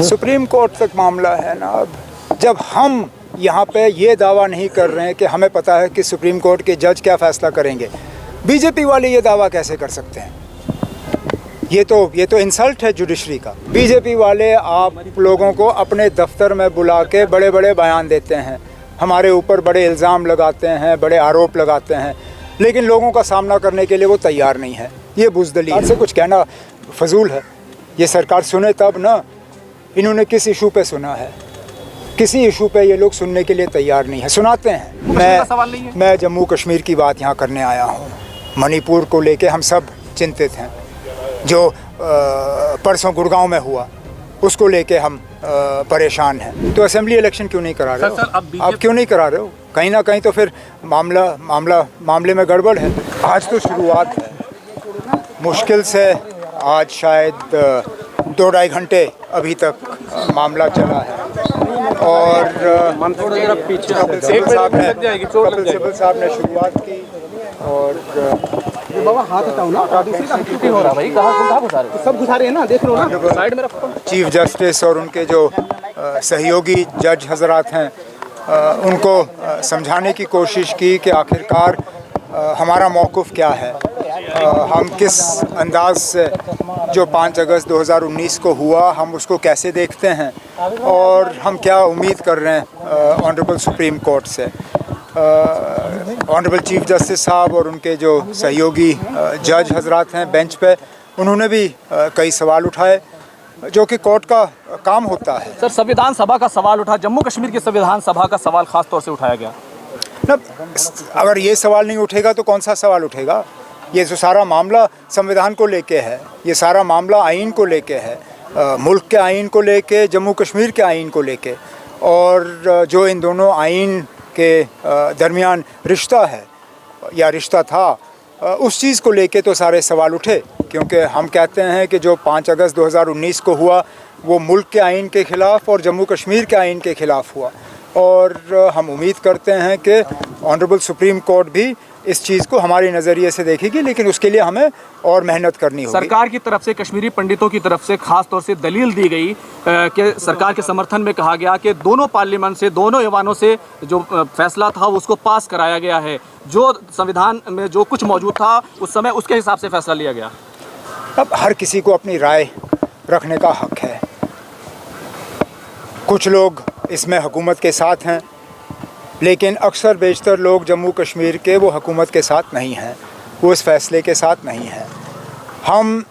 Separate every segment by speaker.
Speaker 1: Supreme court तक मामला है ना। अब जब हम यहाँ पे ये दावा नहीं कर रहे हैं कि हमें पता है कि सुप्रीम कोर्ट के जज क्या फ़ैसला करेंगे, बीजेपी वाले ये दावा कैसे कर सकते हैं? ये तो इंसल्ट है जुडिशरी का। बीजेपी वाले आप लोगों को अपने दफ्तर में बुला के बड़े बड़े बयान देते हैं, हमारे ऊपर बड़े इल्ज़ाम लगाते हैं, बड़े आरोप लगाते हैं, लेकिन लोगों का सामना करने के लिए वो तैयार नहीं है। ये बुज़दिली से कुछ कहना फजूल है। ये सरकार सुने तब ना। इन्होंने किस इशू पे सुना है? किसी इशू पे ये लोग सुनने के लिए तैयार नहीं है। सुनाते हैं। मैं जम्मू कश्मीर की बात यहाँ करने आया हूँ। मणिपुर को लेके हम सब चिंतित हैं। जो परसों गुड़गांव में हुआ उसको लेके हम परेशान हैं। तो असेंबली इलेक्शन क्यों नहीं करा रहे हो? आप क्यों नहीं करा रहे हो? कहीं ना कहीं तो फिर मामले में गड़बड़ है। आज तो शुरुआत है, मुश्किल से आज शायद 2-2.5 घंटे अभी तक मामला चला है और कपिल सिब्बल साहब ने शुरुआत की और
Speaker 2: बाबा हाथ हटाओ ना, दूसरी का छुट्टी हो रहा भाई, कहाँ घुसा रहे? सब घुसा रहे हैं ना, देख लो ना, साइड में रखो।
Speaker 1: चीफ जस्टिस और उनके जो सहयोगी जज हजरात हैं उनको समझाने की कोशिश की कि आखिरकार हमारा मौक़िफ़ क्या है, हम किस अंदाज से जो 5 अगस्त 2019 को हुआ हम उसको कैसे देखते हैं और हम क्या उम्मीद कर रहे हैं ऑनरेबल सुप्रीम कोर्ट से। ऑनरेबल चीफ जस्टिस साहब और उनके जो सहयोगी जज हजरात हैं बेंच पे, उन्होंने भी कई सवाल उठाए जो कि कोर्ट का काम होता है।
Speaker 2: सर, संविधान सभा का सवाल उठा, जम्मू कश्मीर की संविधान सभा का सवाल खास तौर से उठाया गया
Speaker 1: ना। अगर ये सवाल नहीं उठेगा तो कौन सा सवाल उठेगा? ये जो सारा मामला संविधान को लेके है, ये सारा मामला आइन को लेके है, मुल्क के आइन को लेके, जम्मू कश्मीर के आइन को लेके, और जो इन दोनों आइन के दरमियान रिश्ता है या रिश्ता था, उस चीज़ को लेके तो सारे सवाल उठे। क्योंकि हम कहते हैं कि जो 5 अगस्त 2019 को हुआ वो मुल्क के आइन के ख़िलाफ़ और जम्मू कश्मीर के आइन के ख़िलाफ़ हुआ, और हम उम्मीद करते हैं कि ऑनरेबल सुप्रीम कोर्ट भी इस चीज़ को हमारे नज़रिए से देखेगी, लेकिन उसके लिए हमें और मेहनत करनी होगी।
Speaker 2: सरकार की तरफ से, कश्मीरी पंडितों की तरफ से खास तौर से दलील दी गई कि सरकार के समर्थन में कहा गया कि दोनों पार्लियामेंट से, दोनों ऐवानों से जो फैसला था उसको पास कराया गया है, जो संविधान में जो कुछ मौजूद था उस समय उसके हिसाब से फैसला लिया गया।
Speaker 1: अब हर किसी को अपनी राय रखने का हक है। कुछ लोग इसमें हुकूमत के साथ हैं, लेकिन अक्सर बेशतर लोग जम्मू कश्मीर के वो हुकूमत के साथ नहीं हैं, वो इस फ़ैसले के साथ नहीं हैं। हम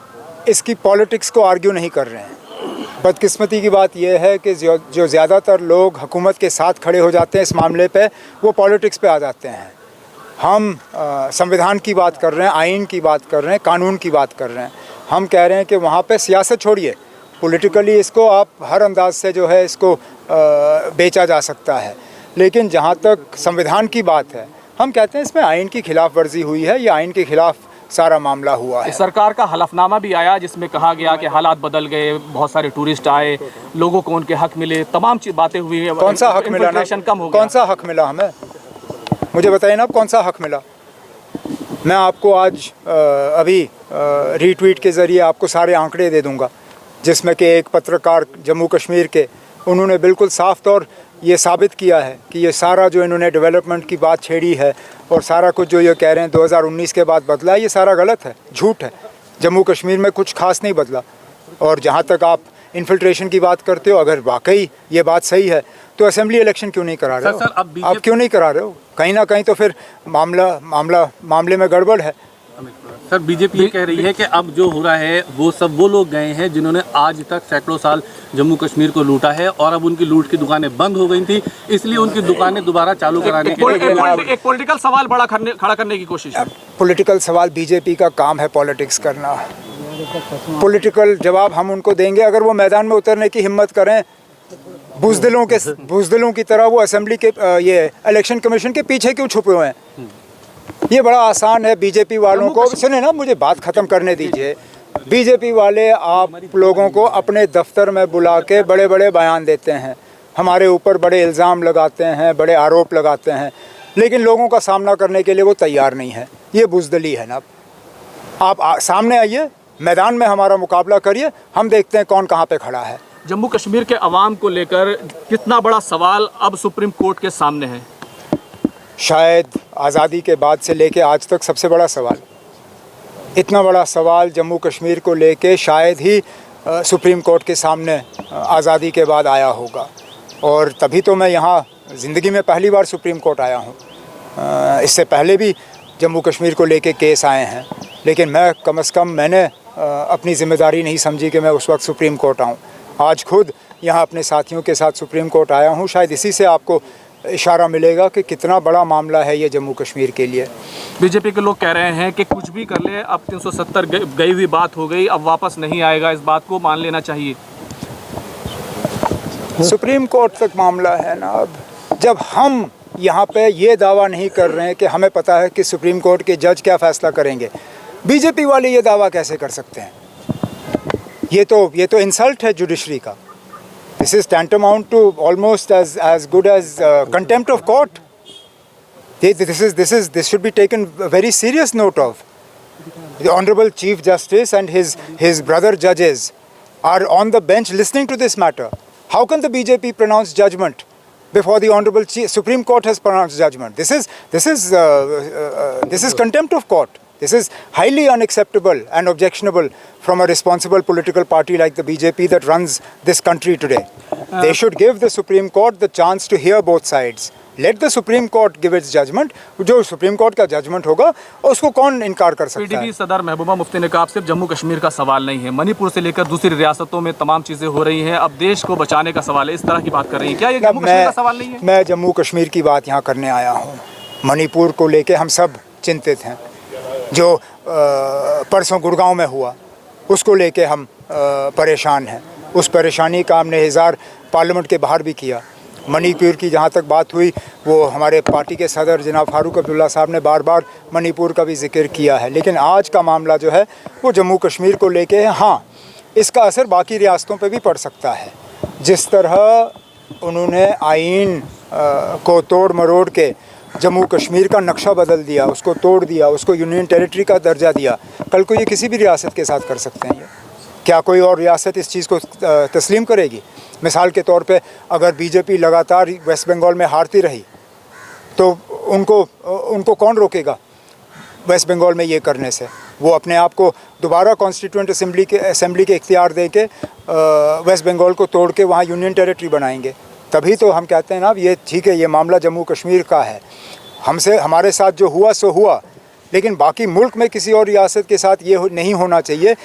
Speaker 1: इसकी पॉलिटिक्स को आर्ग्यू नहीं कर रहे हैं। बदकिस्मती की बात यह है कि जो ज़्यादातर लोग हुकूमत के साथ खड़े हो जाते हैं इस मामले पे, वो पॉलिटिक्स पे आ जाते हैं। हम संविधान की बात कर रहे हैं, आइन की बात कर रहे हैं, कानून की बात कर रहे हैं। हम कह रहे हैं कि वहाँ पे सियासत छोड़िए, पॉलिटिकली इसको आप हर अंदाज से जो है इसको बेचा जा सकता है, लेकिन जहाँ तक संविधान की बात है, हम कहते हैं इसमें आइन की खिलाफ वर्जी हुई है, ये आइन के खिलाफ सारा मामला हुआ है।
Speaker 2: सरकार का हलफनामा भी आया जिसमें कहा गया कि हालात बदल गए, बहुत सारे टूरिस्ट आए, लोगों को उनके हक मिले, तमाम बातें हुई।
Speaker 1: कौन सा हक मिला ना? कौन सा हक मिला हमें? मुझे बताइए ना, कौन सा हक मिला? मैं आपको आज अभी रीट्वीट के ज़रिए आपको सारे आंकड़े दे दूंगा, जिसमें कि एक पत्रकार जम्मू कश्मीर के, उन्होंने बिल्कुल साफ तौर ये साबित किया है कि ये सारा जो इन्होंने डेवलपमेंट की बात छेड़ी है और सारा कुछ जो ये कह रहे हैं 2019 के बाद बदला है, ये सारा गलत है, झूठ है। जम्मू कश्मीर में कुछ खास नहीं बदला। और जहाँ तक आप इन्फिल्ट्रेशन की बात करते हो, अगर वाकई ये बात सही है तो असेंबली इलेक्शन क्यों नहीं करा रहे हो? आप क्यों नहीं करा रहे हो? कहीं ना कहीं तो फिर मामले में गड़बड़ है।
Speaker 3: सर, बीजेपी ये कह रही है कि अब जो हो रहा है वो सब वो लोग गए हैं जिन्होंने आज तक सैकड़ों साल जम्मू कश्मीर को लूटा है, और अब उनकी लूट की दुकानें बंद हो गई थी, इसलिए उनकी दुकानें दोबारा चालू कराने के लिए
Speaker 2: एक पॉलिटिकल सवाल बड़ा खड़ा करने की कोशिश है।
Speaker 1: पॉलिटिकल सवाल, बीजेपी का काम है पॉलिटिक्स करना। पॉलिटिकल जवाब हम उनको देंगे अगर वो मैदान में उतरने की हिम्मत करें। बुज़दिलों की तरह वो असेंबली के ये इलेक्शन कमीशन के पीछे क्यों छुपे हुए हैं? ये बड़ा आसान है बीजेपी वालों को। सुने ना, मुझे बात ख़त्म करने दीजिए। बीजेपी वाले आप लोगों को अपने दफ्तर में बुला के बड़े बड़े बयान देते हैं, हमारे ऊपर बड़े इल्ज़ाम लगाते हैं, बड़े आरोप लगाते हैं, लेकिन लोगों का सामना करने के लिए वो तैयार नहीं है। ये बुज़दिली है ना। आप सामने आइए, मैदान में हमारा मुकाबला करिए, हम देखते हैं कौन कहाँ पे खड़ा है।
Speaker 2: जम्मू कश्मीर के अवाम को लेकर कितना बड़ा सवाल अब सुप्रीम कोर्ट के सामने है?
Speaker 1: शायद आज़ादी के बाद से लेके आज तक सबसे बड़ा सवाल। इतना बड़ा सवाल जम्मू कश्मीर को लेके शायद ही सुप्रीम कोर्ट के सामने आज़ादी के बाद आया होगा। और तभी तो मैं यहाँ ज़िंदगी में पहली बार सुप्रीम कोर्ट आया हूँ। इससे पहले भी जम्मू कश्मीर को लेके केस आए हैं, लेकिन मैं कम से कम मैंने अपनी ज़िम्मेदारी नहीं समझी कि मैं उस वक्त सुप्रीम कोर्ट आऊँ। आज खुद यहाँ अपने साथियों के साथ सुप्रीम कोर्ट आया हूँ। शायद इसी से आपको इशारा मिलेगा कि कितना बड़ा मामला है ये जम्मू कश्मीर के लिए।
Speaker 2: बीजेपी के लोग कह रहे हैं कि कुछ भी कर ले, अब 370 गई हुई बात हो गई, अब वापस नहीं आएगा, इस बात को मान लेना चाहिए।
Speaker 1: सुप्रीम कोर्ट तक मामला है ना। अब जब हम यहाँ पे ये दावा नहीं कर रहे हैं कि हमें पता है कि सुप्रीम कोर्ट के जज क्या फ़ैसला करेंगे, बीजेपी वाले ये दावा कैसे कर सकते हैं? ये तो इंसल्ट है जुडिशरी का। This is tantamount to almost as good as contempt of court. This should be taken a very serious note of. The Honorable Chief Justice and his brother judges are on the bench listening to this matter. How can the BJP pronounce judgment before the Honorable Supreme Court has pronounced judgment? This is contempt of court. This is highly unacceptable and objectionable from a responsible political party like the BJP that runs this country today. They should give the Supreme Court the chance to hear both sides. Let the Supreme Court give its judgment. जो Supreme Court का judgment होगा उसको कौन इनकार कर सकता है?
Speaker 2: PDP सदर महबूबा मुफ्ती ने कहा, सिर्फ जम्मू कश्मीर का सवाल नहीं है, मणिपुर से लेकर दूसरी रियासतों में तमाम चीज़ें हो रही हैं, अब देश को बचाने का सवाल है। इस तरह की बात कर रही है, क्या ये जम्मू कश्मीर का सवाल नहीं है?
Speaker 1: मैं जम्मू कश्मीर की बात यहाँ करने आया हूँ। मणिपुर को लेके हम सब चिंतित हैं। जो परसों गुड़गांव में हुआ उसको लेके हम परेशान हैं। उस परेशानी का हमने इज़हार पार्लियामेंट के बाहर भी किया। मणिपुर की जहाँ तक बात हुई, वो हमारे पार्टी के सदर जनाब फारूक अब्दुल्ला साहब ने बार बार मणिपुर का भी जिक्र किया है। लेकिन आज का मामला जो है वो जम्मू कश्मीर को लेके है। हाँ, इसका असर बाकी रियासतों पे भी पड़ सकता है। जिस तरह उन्होंने आईन को तोड़ मरोड़ के जम्मू कश्मीर का नक्शा बदल दिया, उसको तोड़ दिया, उसको यूनियन टेरिटरी का दर्जा दिया, कल को ये किसी भी रियासत के साथ कर सकते हैं। ये क्या कोई और रियासत इस चीज़ को तस्लीम करेगी? मिसाल के तौर पे अगर बीजेपी लगातार वेस्ट बंगाल में हारती रही तो उनको कौन रोकेगा वेस्ट बंगाल में ये करने से? वो अपने आप को दोबारा कॉन्स्टिट्यूंट असेंबली के इख्तियार दे के वेस्ट बंगाल को तोड़ के वहाँ यूनियन टेरिटरी बनाएंगे। तभी तो हम कहते हैं ना, ये ठीक है, ये मामला जम्मू कश्मीर का है, हमारे साथ जो हुआ सो हुआ, लेकिन बाकी मुल्क में किसी और रियासत के साथ ये नहीं होना चाहिए।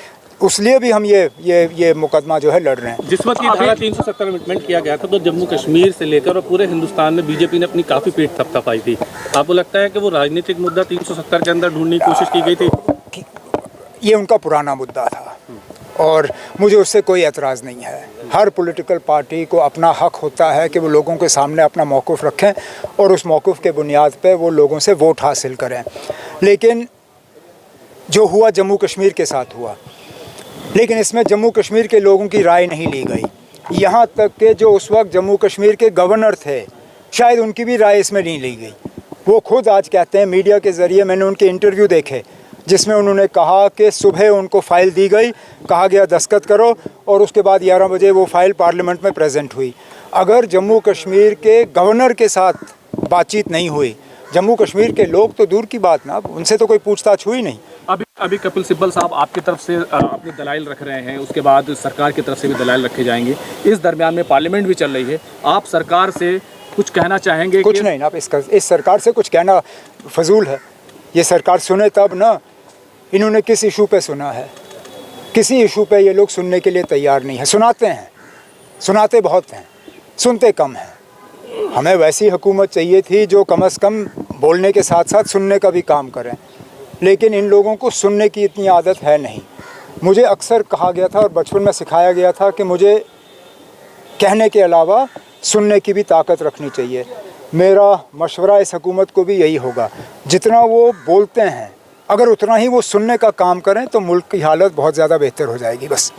Speaker 1: उसलिए भी हम ये मुकदमा जो है लड़ रहे हैं।
Speaker 3: जिस वक्त की धारा 370 अमेंडमेंट किया गया था तो जम्मू कश्मीर से लेकर और पूरे हिंदुस्तान में बीजेपी ने अपनी काफ़ी पीठ थपथपाई थी। आपको लगता है कि वो राजनीतिक मुद्दा 370 के अंदर ढूंढने की कोशिश की गई थी?
Speaker 1: ये उनका पुराना मुद्दा था और मुझे उससे कोई एतराज़ नहीं है। हर पॉलिटिकल पार्टी को अपना हक होता है कि वो लोगों के सामने अपना मौक़िफ़ रखें और उस मौक़िफ़ के बुनियाद पे वो लोगों से वोट हासिल करें। लेकिन जो हुआ जम्मू कश्मीर के साथ हुआ, लेकिन इसमें जम्मू कश्मीर के लोगों की राय नहीं ली गई। यहाँ तक कि जो उस वक्त जम्मू कश्मीर के गवर्नर थे, शायद उनकी भी राय इसमें नहीं ली गई। वो खुद आज कहते हैं, मीडिया के ज़रिए मैंने उनके इंटरव्यू देखे जिसमें उन्होंने कहा कि सुबह उनको फ़ाइल दी गई, कहा गया दस्तखत करो, और उसके बाद 11 बजे वो फ़ाइल पार्लियामेंट में प्रेजेंट हुई। अगर जम्मू कश्मीर के गवर्नर के साथ बातचीत नहीं हुई, जम्मू कश्मीर के लोग तो दूर की बात ना, उनसे तो कोई पूछताछ हुई नहीं।
Speaker 2: अभी कपिल सिब्बल साहब आपकी तरफ से अपनी दलाइल रख रहे हैं, उसके बाद सरकार की तरफ से भी दलाइल रखे जाएंगे। इस दरमियान में पार्लियामेंट भी चल रही है, आप सरकार से कुछ कहना चाहेंगे?
Speaker 1: कुछ नहीं ना, इस सरकार से कुछ कहना फजूल है। ये सरकार सुने तब ना। इन्होंने किस इशू पे सुना है? किसी इशू पे ये लोग सुनने के लिए तैयार नहीं है। सुनाते हैं, सुनाते बहुत हैं, सुनते कम हैं। हमें वैसी हुकूमत चाहिए थी जो कम से कम बोलने के साथ साथ सुनने का भी काम करें, लेकिन इन लोगों को सुनने की इतनी आदत है नहीं। मुझे अक्सर कहा गया था और बचपन में सिखाया गया था कि मुझे कहने के अलावा सुनने की भी ताकत रखनी चाहिए। मेरा मशवरा इस हुकूमत को भी यही होगा, जितना वो बोलते हैं अगर उतना ही वो सुनने का काम करें तो मुल्क की हालत बहुत ज़्यादा बेहतर हो जाएगी। बस।